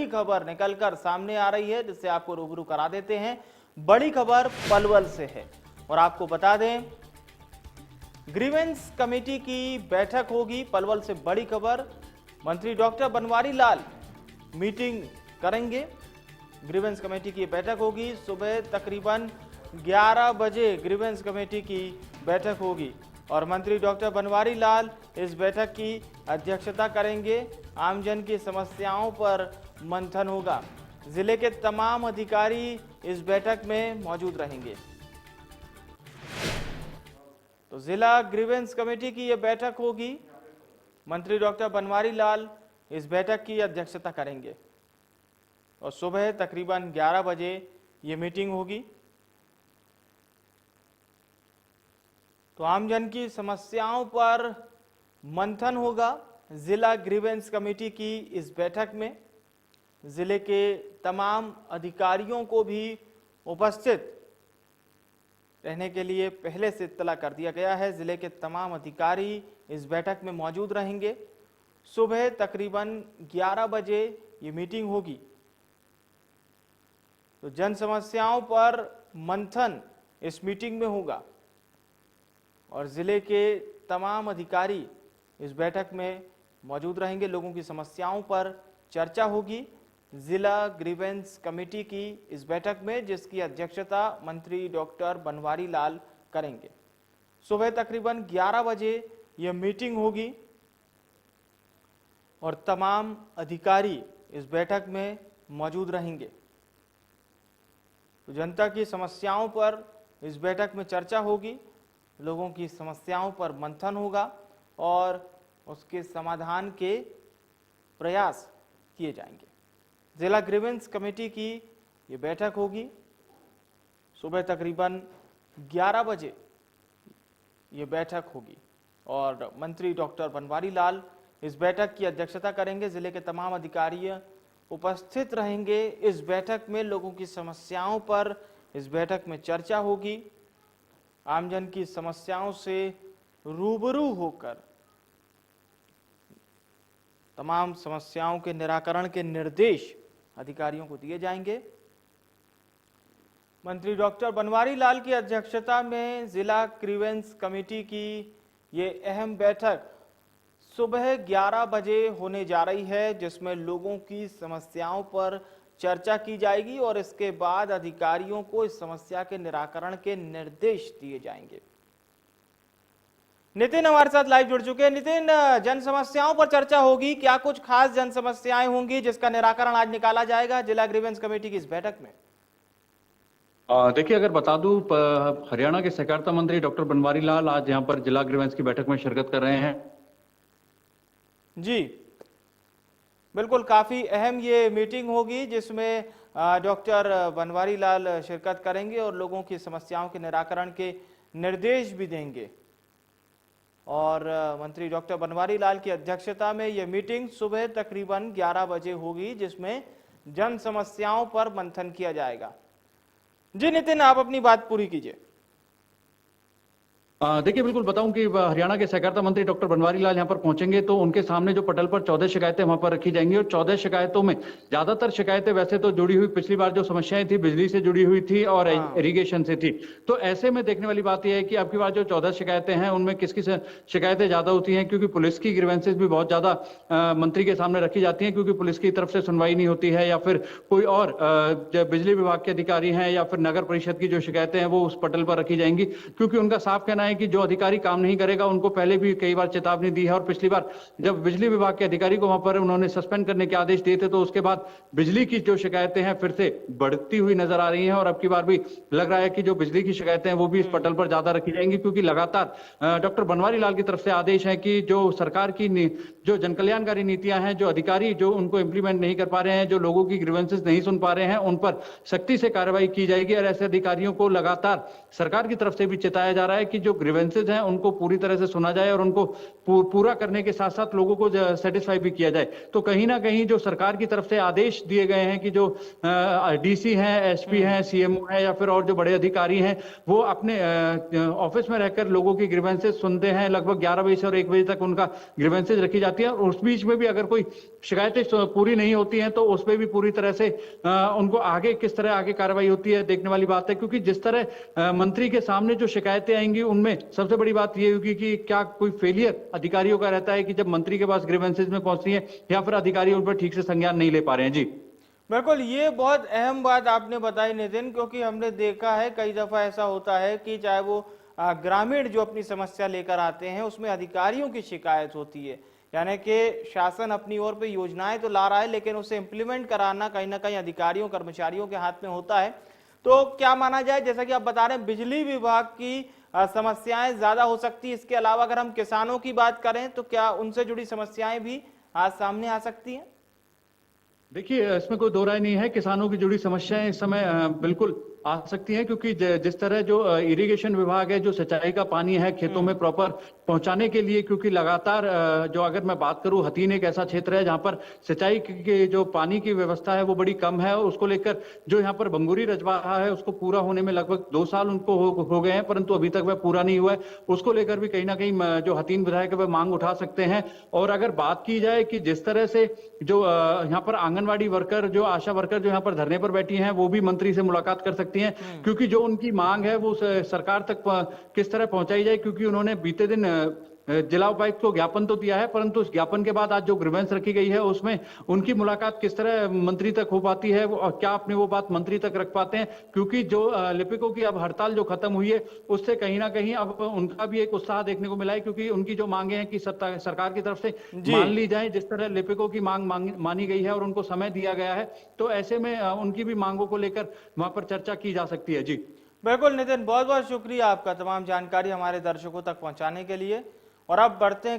खबर निकलकर सामने आ रही है, जिससे आपको रूबरू करा देते हैं। बड़ी खबर पलवल से है और आपको बता दें, ग्रीवेंस कमेटी की बैठक होगी। पलवल से बड़ी खबर, मंत्री डॉक्टर बनवारी लाल मीटिंग करेंगे। ग्रीवेंस कमेटी की बैठक होगी, सुबह तकरीबन 11 बजे ग्रीवेंस कमेटी की बैठक होगी और मंत्री डॉक्टर बनवारी लाल इस बैठक की अध्यक्षता करेंगे। आमजन की समस्याओं पर मंथन होगा। जिले के तमाम अधिकारी इस बैठक में मौजूद रहेंगे। तो जिला ग्रीवेंस कमेटी की यह बैठक होगी। मंत्री डॉक्टर बनवारी लाल इस बैठक की अध्यक्षता करेंगे और सुबह तकरीबन 11 बजे ये मीटिंग होगी। तो आमजन की समस्याओं पर मंथन होगा जिला ग्रीवेंस कमेटी की इस बैठक में। जिले के तमाम अधिकारियों को भी उपस्थित रहने के लिए पहले से इत्तला कर दिया गया है। जिले के तमाम अधिकारी इस बैठक में मौजूद रहेंगे। सुबह तकरीबन 11 बजे ये मीटिंग होगी। तो जन समस्याओं पर मंथन इस मीटिंग में होगा और जिले के तमाम अधिकारी इस बैठक में मौजूद रहेंगे। लोगों की समस्याओं पर चर्चा होगी जिला ग्रीवेंस कमेटी की इस बैठक में, जिसकी अध्यक्षता मंत्री डॉक्टर बनवारी लाल करेंगे। सुबह तकरीबन 11 बजे यह मीटिंग होगी और तमाम अधिकारी इस बैठक में मौजूद रहेंगे। तो जनता की समस्याओं पर इस बैठक में चर्चा होगी, लोगों की समस्याओं पर मंथन होगा और उसके समाधान के प्रयास किए जाएंगे। जिला ग्रीवेंस कमेटी की ये बैठक होगी। सुबह तकरीबन 11 बजे ये बैठक होगी और मंत्री डॉक्टर बनवारी लाल इस बैठक की अध्यक्षता करेंगे। जिले के तमाम अधिकारी उपस्थित रहेंगे इस बैठक में। लोगों की समस्याओं पर इस बैठक में चर्चा होगी। आमजन की समस्याओं से रूबरू होकर तमाम समस्याओं के निराकरण के निर्देश अधिकारियों को दिए जाएंगे। मंत्री डॉक्टर बनवारी लाल की अध्यक्षता में जिला ग्रीवेंस कमेटी की ये अहम बैठक सुबह 11 बजे होने जा रही है, जिसमें लोगों की समस्याओं पर चर्चा की जाएगी और इसके बाद अधिकारियों को इस समस्या के निराकरण के निर्देश दिए जाएंगे। नितिन हमारे साथ लाइव जुड़ चुके हैं। नितिन, जन समस्याओं पर चर्चा होगी, क्या कुछ खास जन समस्याएं होंगी जिसका निराकरण आज निकाला जाएगा जिला ग्रीवेंस कमेटी की इस बैठक में? देखिए, अगर बता दूं, हरियाणा के सहकारिता मंत्री डॉक्टर बनवारी लाल आज यहां पर जिला ग्रीवेंस की बैठक में शिरकत कर रहे हैं। जी बिल्कुल, काफी अहम ये मीटिंग होगी जिसमें डॉक्टर बनवारी लाल शिरकत करेंगे और लोगों की समस्याओं के निराकरण के निर्देश भी देंगे। और मंत्री डॉक्टर बनवारी लाल की अध्यक्षता में यह मीटिंग सुबह तकरीबन 11 बजे होगी, जिसमें जन समस्याओं पर मंथन किया जाएगा। जी नितिन, आप अपनी बात पूरी कीजिए। देखिए, बिल्कुल बताऊं कि हरियाणा के सहकारिता मंत्री डॉक्टर बनवारी लाल यहां पर पहुंचेंगे तो उनके सामने जो पटल पर 14 शिकायतें वहां पर रखी जाएंगी और 14 शिकायतों में ज्यादातर शिकायतें वैसे तो जुड़ी हुई, पिछली बार जो समस्याएं थी बिजली से जुड़ी हुई थी और इरिगेशन से थी। तो ऐसे में देखने वाली बात यह है कि आपकी बार जो 14 शिकायतें हैं उनमें किसकी शिकायतें ज्यादा होती हैं, क्योंकि पुलिस की ग्रीवेंसेस भी बहुत ज्यादा मंत्री के सामने रखी जाती है, क्योंकि पुलिस की तरफ से सुनवाई नहीं होती है, या फिर कोई और बिजली विभाग के अधिकारी हैं या फिर नगर परिषद की जो शिकायतें हैं वो उस पटल पर रखी जाएंगी, क्योंकि उनका साफ कहना है कि जो अधिकारी काम नहीं करेगा उनको पहले भी कई बार चेतावनी दी है। और पिछली बार जब बिजली विभाग के अधिकारी को वहां पर उन्होंने सस्पेंड करने के आदेश दिए थे तो उसके बाद बिजली की जो शिकायतें हैं फिर से बढ़ती हुई नजर आ रही हैं और अब की बार भी लग रहा है कि जो बिजली की शिकायतें हैं वो भी इस पटल पर ज्यादा रखी जाएंगी, क्योंकि लगातार डॉक्टर बनवारी लाल की तरफ से आदेश है कि जो सरकार की जो जनकल्याणकारी नीतियां हैं, जो अधिकारी जो उनको इंप्लीमेंट नहीं कर पा रहे हैं, जो लोगों की ग्रीवेंसेस नहीं सुन पा रहे हैं, उन पर सख्ती से कार्रवाई की जाएगी। और ऐसे अधिकारियों को लगातार सरकार की तरफ से भी चेताया जा रहा है कि जो ग्रीवेंसेज हैं उनको पूरी तरह से सुना जाए और उनको पूरा करने के साथ साथ लोगों को सेटिस्फाई भी किया जाए। तो कहीं ना कहीं जो सरकार की तरफ से आदेश दिए गए हैं कि जो डीसी हैं, एसपी हैं, सीएमओ हैं या फिर और जो बड़े अधिकारी हैं वो अपने ऑफिस में रहकर लोगों की ग्रीवेंसेज सुनते हैं। लगभग 11 बजे से और 1 बजे तक उनका ग्रीवेंसेज रखी जाती है और उस बीच में भी अगर कोई शिकायतें पूरी नहीं होती हैं तो उस पर भी पूरी तरह से उनको आगे किस तरह आगे कार्रवाई होती है देखने वाली बात है। क्योंकि जिस तरह मंत्री के सामने जो शिकायतें आएंगी उनमें सबसे बड़ी बात ये होगी कि क्या कोई फेलियर अधिकारियों का रहता है कि जब मंत्री के पास ग्रीवेंसेज में पहुंचती है या फिर अधिकारी उन पर ठीक से संज्ञान नहीं ले पा रहे हैं। जी बिल्कुल, ये बहुत अहम बात आपने बताई नितिन, क्योंकि हमने देखा है कई दफा ऐसा होता है कि चाहे वो ग्रामीण जो अपनी समस्या लेकर आते हैं उसमें अधिकारियों की शिकायत होती है, यानी कि शासन अपनी ओर पे योजनाएं तो ला रहा है लेकिन उसे इम्प्लीमेंट कराना कहीं ना कहीं अधिकारियों कर्मचारियों के हाथ में होता है। तो क्या माना जाए, जैसा कि आप बता रहे हैं बिजली विभाग की समस्याएं ज्यादा हो सकती है, इसके अलावा अगर हम किसानों की बात करें तो क्या उनसे जुड़ी समस्याएं भी आज सामने आ सकती हैं? देखिए, इसमें कोई दो राय नहीं है, किसानों की जुड़ी समस्याएं इस समय बिल्कुल आ सकती हैं क्योंकि जिस तरह जो इरिगेशन विभाग है, जो सिंचाई का पानी है खेतों में प्रॉपर पहुंचाने के लिए, क्योंकि लगातार जो अगर मैं बात करूं हथीन एक ऐसा क्षेत्र है जहां पर सिंचाई के जो पानी की व्यवस्था है वो बड़ी कम है और उसको लेकर जो यहाँ पर भंगूरी रजवाड़ा है उसको पूरा होने में लगभग 2 साल उनको हो गए हैं, परंतु अभी तक वह पूरा नहीं हुआ है। उसको लेकर भी कहीं ना कहीं जो हथीन विधायक है वह मांग उठा सकते हैं। और अगर बात की जाए कि जिस तरह से जो यहाँ पर आंगनबाड़ी वर्कर, जो आशा वर्कर जो यहाँ पर धरने पर बैठी हैं वो भी मंत्री से मुलाकात कर सकती हैं, क्योंकि जो उनकी मांग है वो सरकार तक किस तरह पहुंचाई जाए। क्योंकि उन्होंने बीते दिन जिला उपायुक्त को ज्ञापन तो दिया है, परंतु उस ज्ञापन के बाद आज जो ग्रीवेंस रखी गई है उसमें उनकी मुलाकात किस तरह मंत्री तक हो पाती है और क्या अपने वो बात मंत्री तक रख पाते हैं। क्योंकि जो लिपिकों की अब हड़ताल जो खत्म हुई है उससे कहीं ना कहीं अब उनका भी एक उत्साह देखने को मिला है, क्योंकि उनकी जो मांगे हैं कि सरकार की तरफ से मान ली जाए, जिस तरह लिपिकों की मांग मानी गई है और उनको समय दिया गया है, तो ऐसे में उनकी भी मांगों को लेकर वहां पर चर्चा की जा सकती है। जी बिल्कुल नितिन, बहुत बहुत शुक्रिया आपका तमाम जानकारी हमारे दर्शकों तक पहुंचाने के लिए। और अब बढ़ते हैं